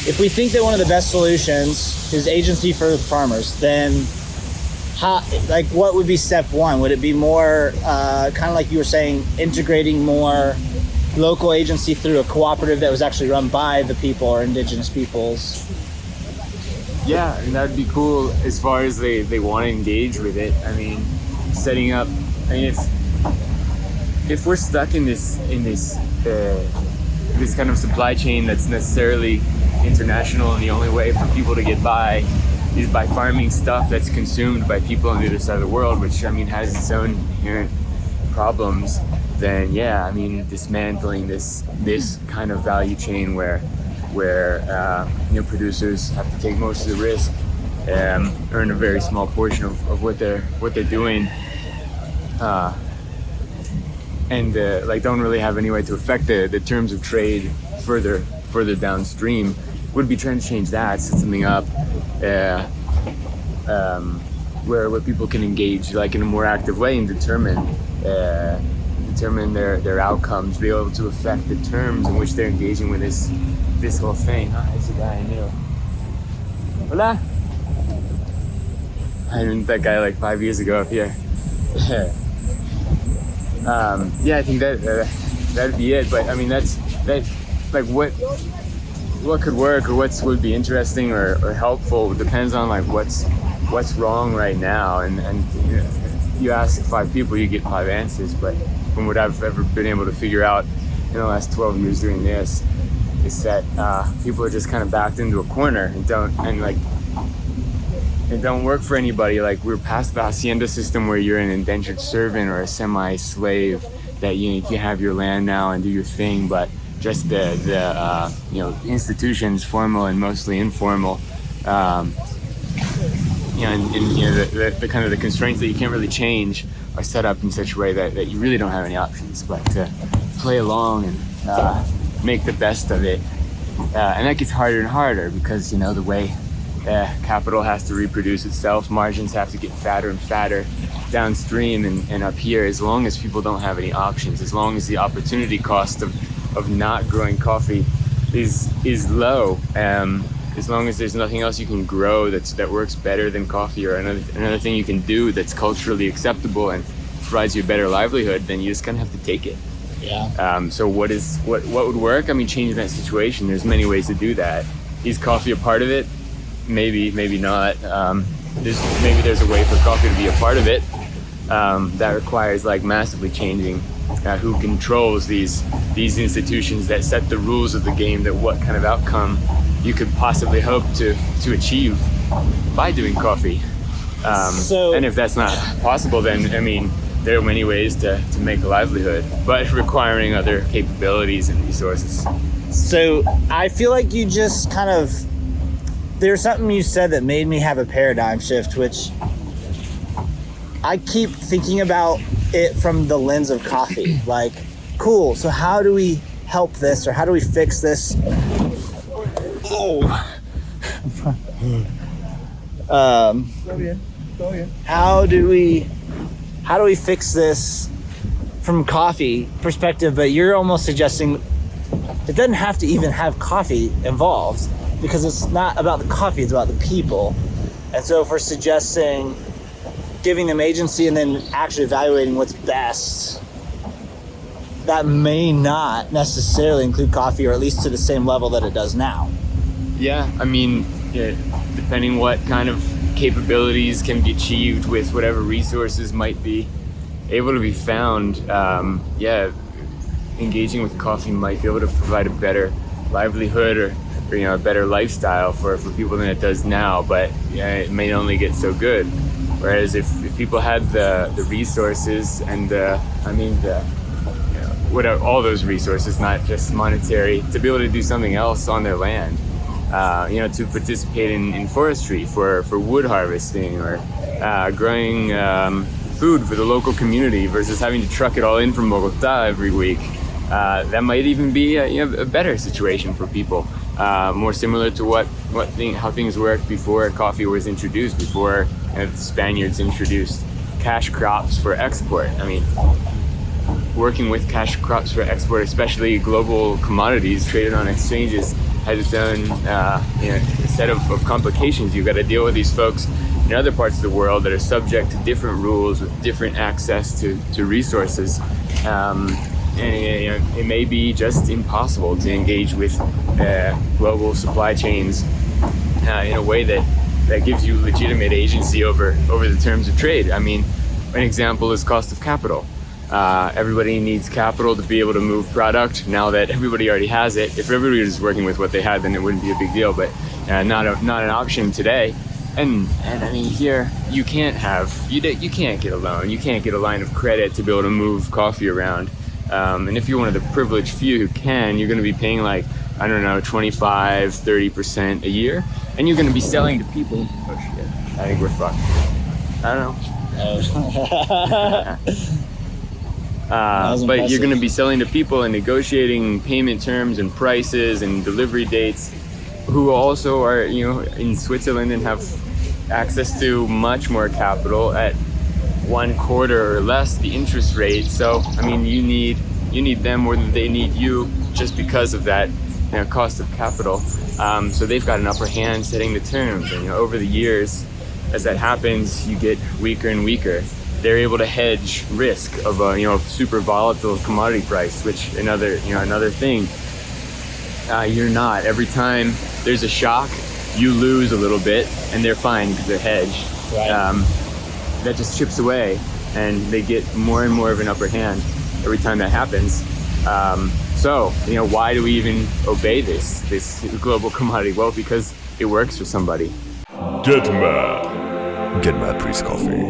if we think that one of the best solutions is agency for the farmers, then how, like, what would be step one? Would it be more kind of like you were saying, integrating more local agency through a cooperative that was actually run by the people or indigenous peoples? Yeah, and that'd be cool as far as they want to engage with it. I mean, setting up. I mean, if we're stuck in this kind of supply chain that's necessarily international, and the only way for people to get by is by farming stuff that's consumed by people on the other side of the world, which, I mean, has its own inherent problems, then yeah, I mean, dismantling this kind of value chain where producers have to take most of the risk, earn a very small portion of what they're doing, and don't really have any way to affect the terms of trade further downstream. Would be trying to change that, set something up where people can engage like in a more active way and determine their outcomes, be able to affect the terms in which they're engaging with this whole thing. Oh, there's a guy I knew. Hola. I met that guy like 5 years ago up here. I think that'd be it. But I mean, that's like what could work or would be interesting or helpful depends on like what's wrong right now. And you ask 5 people, you get 5 answers. But from what I've ever been able to figure out in the last 12 years doing this, is that people are just kind of backed into a corner and don't work for anybody. Like, we're past the hacienda system where you're an indentured servant or a semi-slave, that you can have your land now and do your thing, but just the institutions, formal and mostly informal, the kind of the constraints that you can't really change are set up in such a way that you really don't have any options but to play along and make the best of it. And that gets harder and harder because, the way capital has to reproduce itself, margins have to get fatter and fatter downstream and up here. As long as people don't have any options, as long as the opportunity cost of not growing coffee is low, as long as there's nothing else you can grow that works better than coffee, or another thing you can do that's culturally acceptable and provides you a better livelihood, then you just kind of have to take it. Yeah. So what would work? I mean, changing that situation. There's many ways to do that. Is coffee a part of it? Maybe not. Maybe there's a way for coffee to be a part of it. That requires like massively changing who controls these institutions that set the rules of the game, that what kind of outcome you could possibly hope to achieve by doing coffee. And if that's not possible, then I mean, there are many ways to make a livelihood, but requiring other capabilities and resources. So I feel like you just kind of, there's something you said that made me have a paradigm shift, which I keep thinking about it from the lens of coffee. Like, cool, so how do we help this, or how do we fix this? How do we fix this from coffee perspective? But you're almost suggesting it doesn't have to even have coffee involved, because it's not about the coffee, it's about the people. And so if we're suggesting giving them agency and then actually evaluating what's best, that may not necessarily include coffee, or at least to the same level that it does now. Yeah, I mean, depending what kind of capabilities can be achieved with whatever resources might be able to be found, engaging with coffee might be able to provide a better livelihood or a better lifestyle for people than it does now, but it may only get so good. Whereas if people had the resources and all those resources, not just monetary, to be able to do something else on their land, to participate in forestry for wood harvesting, or growing food for the local community versus having to truck it all in from Bogota every week, that might even be a better situation for people. More similar to how things worked before coffee was introduced, before the Spaniards introduced cash crops for export. I mean, working with cash crops for export, especially global commodities traded on exchanges, has its own set of complications. You've got to deal with these folks in other parts of the world that are subject to different rules with different access to resources. And it may be just impossible to engage with global supply chains in a way that gives you legitimate agency over the terms of trade. I mean, an example is cost of capital. Everybody needs capital to be able to move product. Now that everybody already has it, if everybody was working with what they had, then it wouldn't be a big deal. But not an option today. And I mean, here you can't get a loan. You can't get a line of credit to be able to move coffee around. And if you're one of the privileged few who can, you're going to be paying like, I don't know, 25, 30% a year, and you're going to be selling to people. Oh shit! I think we're fucked. I don't know. But you're going to be selling to people and negotiating payment terms and prices and delivery dates, who also are, in Switzerland and have access to much more capital at 1/4 or less the interest rate. So, I mean, you need them more than they need you, just because of that cost of capital. So they've got an upper hand setting the terms. And over the years, as that happens, you get weaker and weaker. They're able to hedge risk of a super volatile commodity price, which another thing. You're not. Every time there's a shock, you lose a little bit, and they're fine because they're hedged. Right. That just chips away, and they get more and more of an upper hand every time that happens. So why do we even obey this global commodity? Well, because it works for somebody. Get mad. Get mad, Priest Coffee.